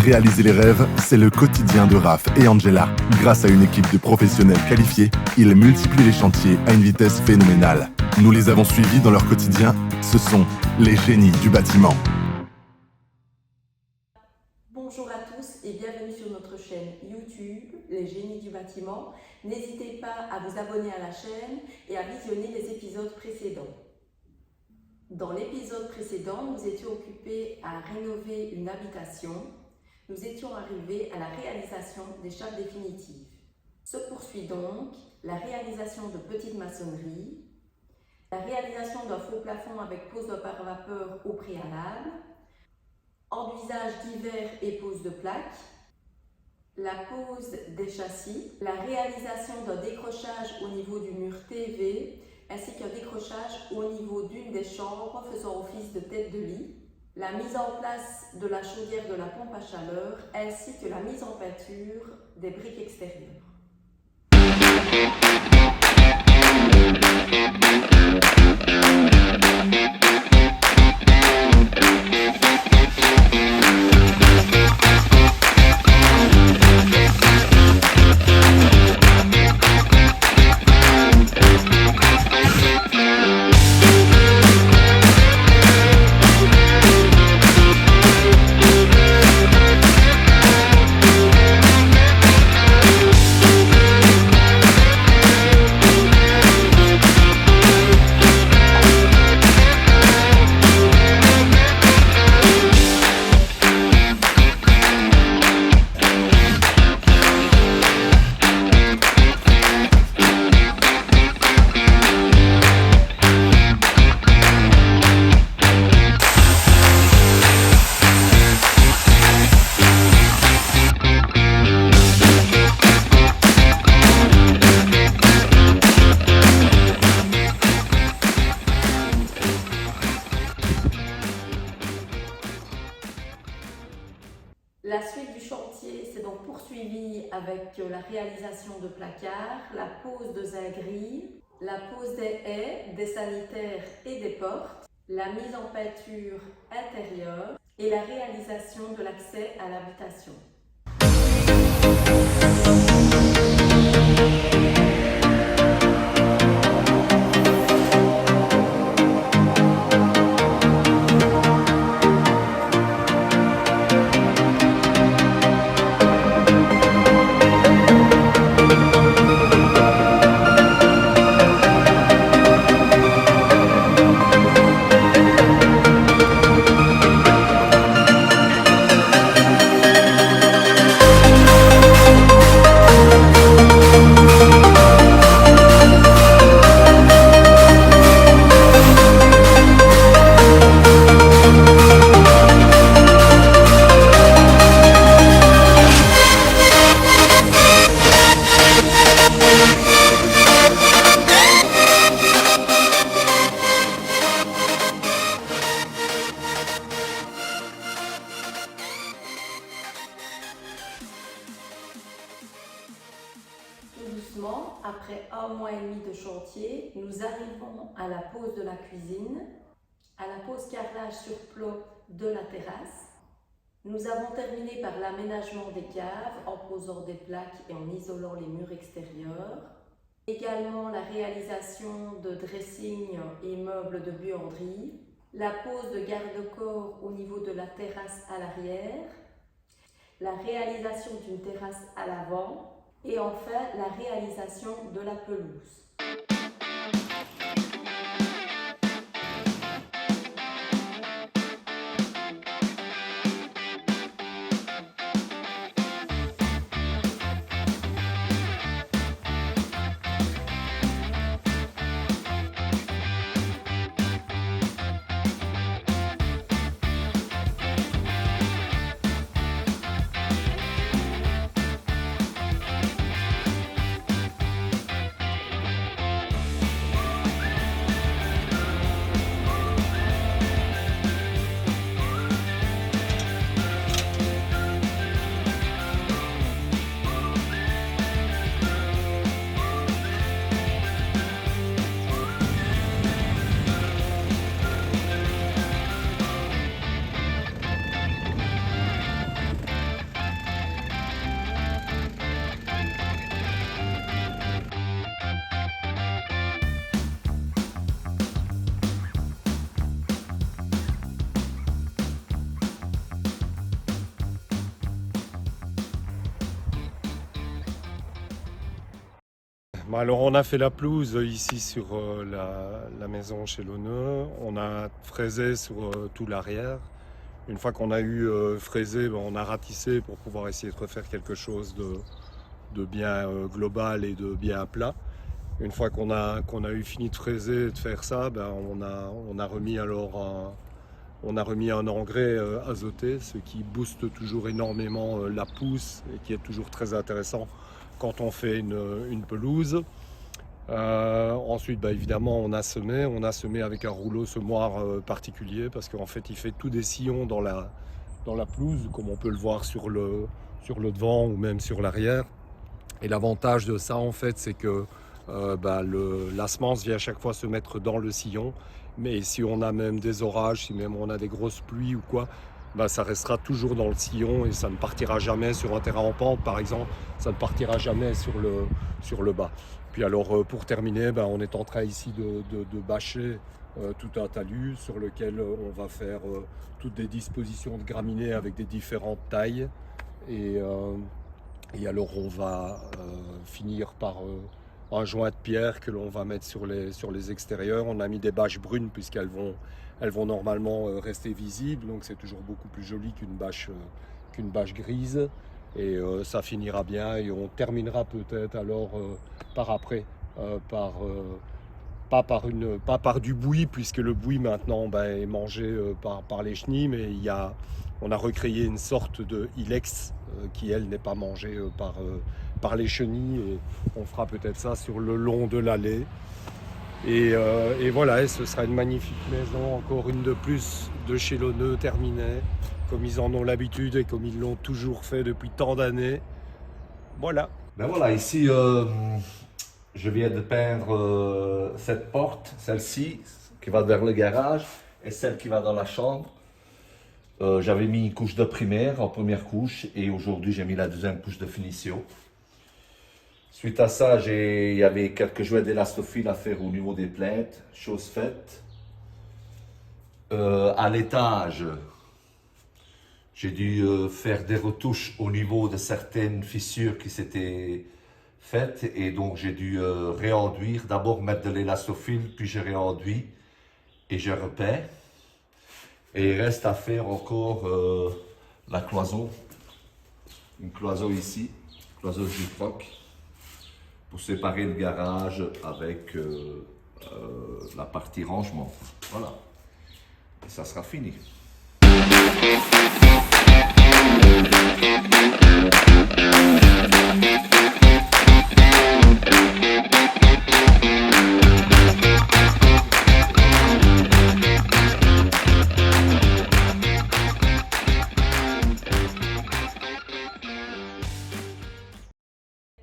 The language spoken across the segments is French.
Réaliser les rêves, c'est le quotidien de Raph et Angela. Grâce à une équipe de professionnels qualifiés, ils multiplient les chantiers à une vitesse phénoménale. Nous les avons suivis dans leur quotidien. Ce sont les génies du bâtiment. Bonjour à tous et bienvenue sur notre chaîne YouTube, Les Génies du Bâtiment. N'hésitez pas à vous abonner à la chaîne et à visionner les épisodes précédents. Dans l'épisode précédent, nous étions occupés à rénover une habitation. Nous étions arrivés à la réalisation des chapes définitives. Se poursuit donc la réalisation de petites maçonneries, la réalisation d'un faux plafond avec pose de pare-vapeur au préalable, enduisage divers et pose de plaques, la pose des châssis, la réalisation d'un décrochage au niveau du mur TV, ainsi qu'un décrochage au niveau d'une des chambres faisant office de tête de lit, la mise en place de la chaudière de la pompe à chaleur, ainsi que la mise en peinture des briques extérieures. La suite du chantier s'est donc poursuivie avec la réalisation de placards, la pose de zinc-gris, la pose des haies, des sanitaires et des portes, la mise en peinture intérieure et la réalisation de l'accès à l'habitation. Doucement, après 1 mois et demi de chantier, nous arrivons à la pose de la cuisine, à la pose carrelage sur plot de la terrasse. Nous avons terminé par l'aménagement des caves en posant des plaques et en isolant les murs extérieurs. Également la réalisation de dressing et meubles de buanderie, la pose de garde-corps au niveau de la terrasse à l'arrière, la réalisation d'une terrasse à l'avant, et enfin la réalisation de la pelouse. Alors on a fait la pelouse ici sur la maison chez Launeux. On a fraisé sur tout l'arrière. Une fois qu'on a eu fraisé, on a ratissé pour pouvoir essayer de refaire quelque chose de bien global et de bien plat. Une fois qu'on a eu fini de fraiser et de faire ça, on a remis un engrais azoté, ce qui booste toujours énormément la pousse et qui est toujours très intéressant quand on fait une pelouse. Ensuite, évidemment, on a semé avec un rouleau semoir particulier parce qu'en fait, il fait tous des sillons dans la pelouse, comme on peut le voir sur le devant ou même sur l'arrière. Et l'avantage de ça, en fait, c'est que la semence vient à chaque fois se mettre dans le sillon. Mais si on a même des orages, si même on a des grosses pluies ou quoi, ça restera toujours dans le sillon et ça ne partira jamais sur un terrain en pente, par exemple. Ça ne partira jamais sur le bas. Puis alors, pour terminer, on est en train ici de bâcher tout un talus sur lequel on va faire toutes des dispositions de graminées avec des différentes tailles. Et alors, on va finir par un joint de pierre que l'on va mettre sur les extérieurs. On a mis des bâches brunes puisqu'elles vont normalement rester visibles, donc c'est toujours beaucoup plus joli qu'une bâche grise. Et ça finira bien et on terminera peut-être alors par après pas par du bouilli, puisque le bouilli maintenant est mangé par les chenilles, mais on a recréé une sorte de ilex qui elle n'est pas mangée par les chenilles, et on fera peut-être ça sur le long de l'allée. Et voilà, et ce sera une magnifique maison, encore une de plus de chez Launeux, terminée, comme ils en ont l'habitude et comme ils l'ont toujours fait depuis tant d'années. Voilà. Voilà, ici, je viens de peindre cette porte, celle-ci, qui va vers le garage, et celle qui va dans la chambre. J'avais mis une couche de primaire en première couche, et aujourd'hui j'ai mis la deuxième couche de finition. Suite à ça, il y avait quelques jouets d'élastophile à faire au niveau des plaintes, chose faite. À l'étage, j'ai dû faire des retouches au niveau de certaines fissures qui s'étaient faites, et donc j'ai dû réenduire, d'abord mettre de l'élastophile, puis j'ai réenduit et j'ai repeint. Et il reste à faire encore la cloison, une cloison ici, cloison Gyproc, pour séparer le garage avec la partie rangement. Voilà, et ça sera fini.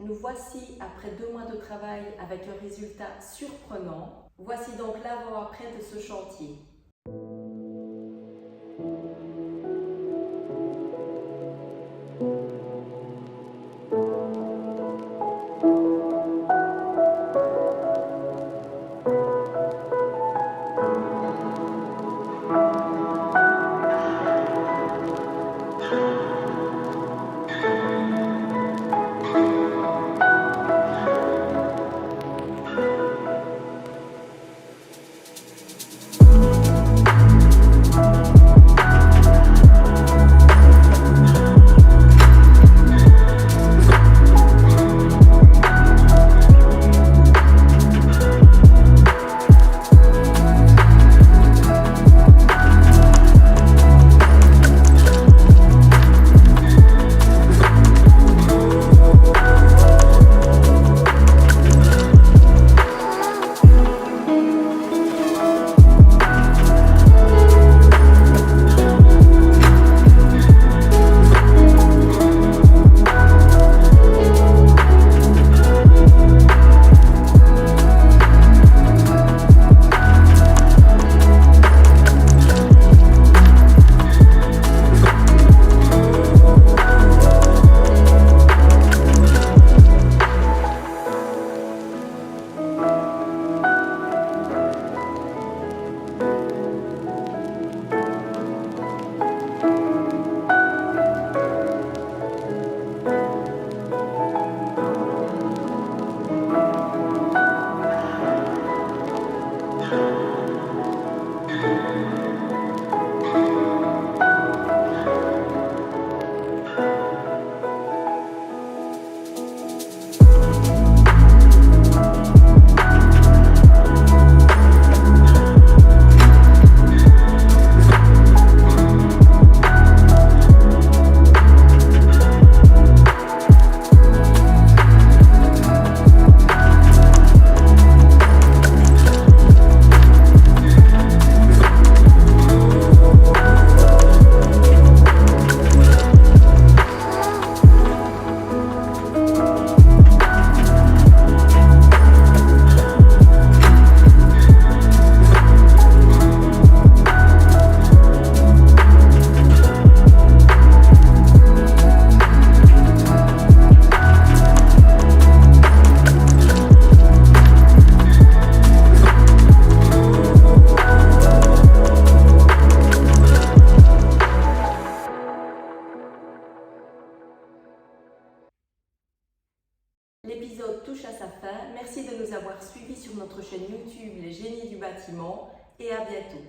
Nous voici après 2 mois de travail avec un résultat surprenant. Voici donc l'avant-après de ce chantier. L'épisode touche à sa fin. Merci de nous avoir suivis sur notre chaîne YouTube Les Génies du Bâtiment et à bientôt.